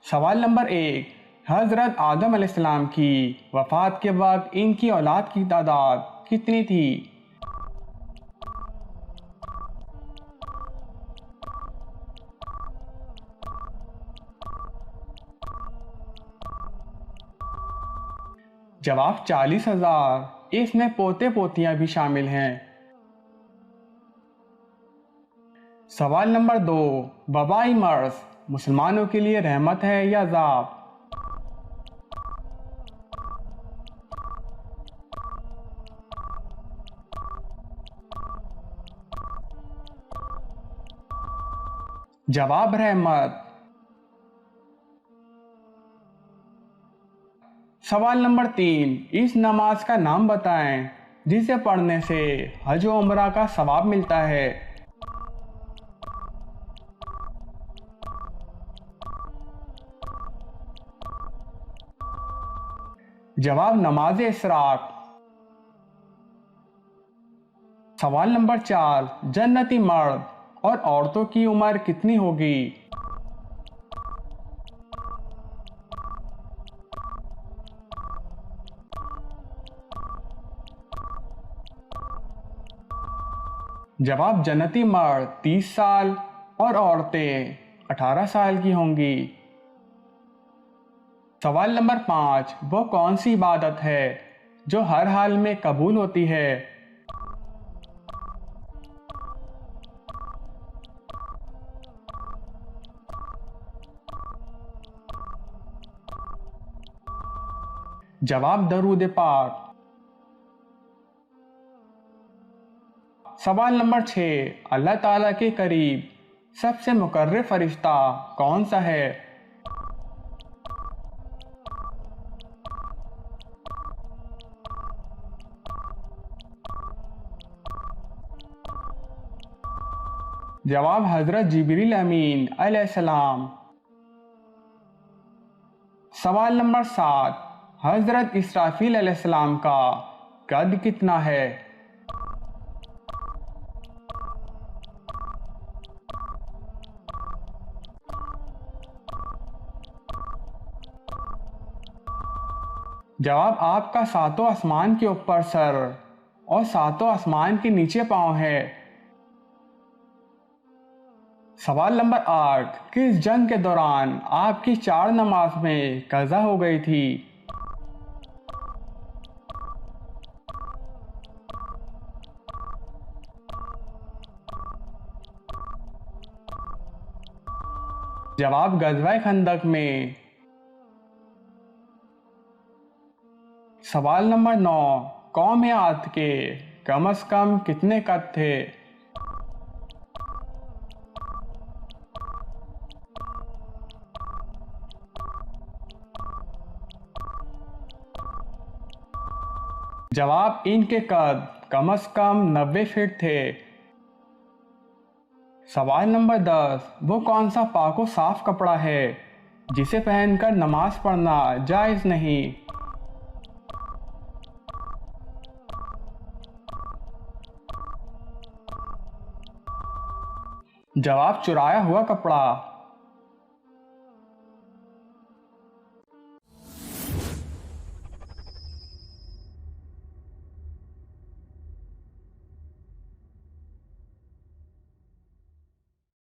सवाल नंबर 1। हज़रत आदम अलैहिस्सलाम की वफ़ात के वक्त इनकी औलाद की तादाद कितनी थी? जवाब 40,000। इसमें पोते पोतियां भी शामिल हैं। सवाल नंबर 2। वबाई मर्ज मुसलमानों के लिए रहमत है या अज़ाब? जवाब रहमत। सवाल नंबर 3। इस नमाज का नाम बताएं जिसे पढ़ने से हज व उम्रा का सवाब मिलता है। जवाब नमाज इसराक। सवाल नंबर 4। जन्नती मर्द और औरतों की उम्र कितनी होगी? जवाब जन्नती मर्द 30 साल और औरतें 18 साल की होंगी। सवाल नंबर 5। वो कौन सी इबादत है जो हर हाल में कबूल होती है? जवाब दरूद पाक। सवाल नंबर 6। अल्लाह ताला के करीब सबसे मुकर्रब फरिश्ता कौन सा है? जवाब हज़रत जिब्रील अमीन अलैहिस्सलाम। सवाल नंबर 7। हज़रत इसराफील अलैहिस्सलाम का कद कितना है? जवाब आपका सातों आसमान के ऊपर सर और सातों आसमान के नीचे पाँव है। सवाल नंबर 8। किस जंग के दौरान आपकी 4 नमाज में कज़ा हो गई थी? जवाब गज़वा खंदक में। सवाल नंबर 9। कौम आद के कम से कम कितने कद थे? जवाब इनके कद कम से कम 90 फीट थे। सवाल नंबर 10। वो कौन सा पाको साफ कपड़ा है जिसे पहनकर नमाज पढ़ना जायज़ नहीं? जवाब चुराया हुआ कपड़ा।